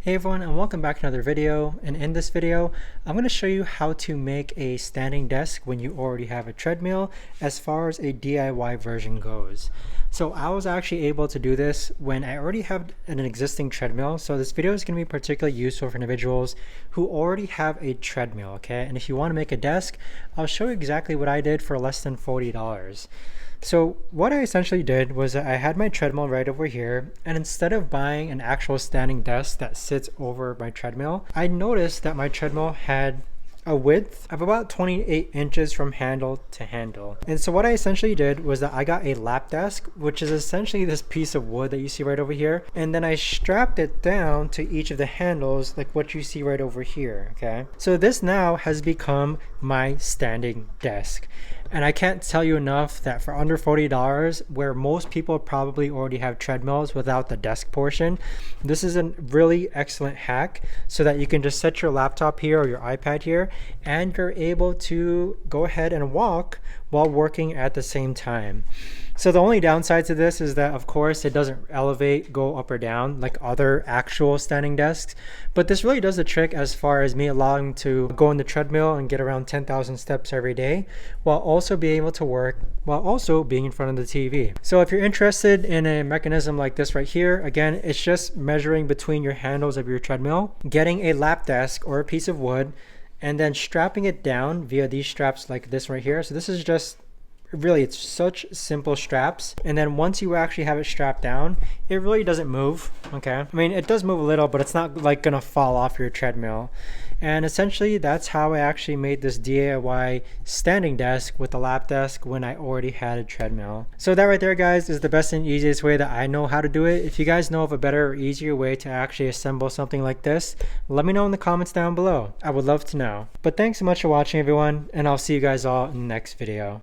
Hey everyone, and welcome back to another video. And in this video, I'm going to show you how to make a standing desk when you already have a treadmill as far as a DIY version goes. So I was actually able to do this when I already have an existing treadmill. So this video is going to be particularly useful for individuals who already have a treadmill, okay? And if you want to make a desk, I'll show you exactly what I did for less than $40. So what I essentially did was I had my treadmill right over here, and instead of buying an actual standing desk that sits over my treadmill, I noticed that my treadmill had a width of about 28 inches from handle to handle. And so what I essentially did was that I got a lap desk, which is essentially this piece of wood that you see right over here, and then I strapped it down to each of the handles like what you see right over here, okay? So this now has become my standing desk. And I can't tell you enough that for under $40, where most people probably already have treadmills without the desk portion, this is a really excellent hack so that you can just set your laptop here or your iPad here, and you're able to go ahead and walk while working at the same time. So the only downside to this is that, of course, it doesn't elevate, go up or down like other actual standing desks. But this really does the trick as far as me allowing to go on the treadmill and get around 10,000 steps every day, while also being able to work, while also being in front of the TV. So if you're interested in a mechanism like this right here, again, it's just measuring between your handles of your treadmill, getting a lap desk or a piece of wood, and then strapping it down via these straps like this right here. So this is just really, it's such simple straps, and then once you actually have it strapped down, it really doesn't move, okay? I mean, it does move a little, but it's not like gonna fall off your treadmill. And essentially that's how I actually made this DIY standing desk with a lap desk when I already had a treadmill. So that right there, guys, is the best and easiest way that I know how to do it. If you guys know of a better or easier way to actually assemble something like this, let me know in the comments down below. I would love to know. But thanks so much for watching, everyone, and I'll see you guys all in the next video.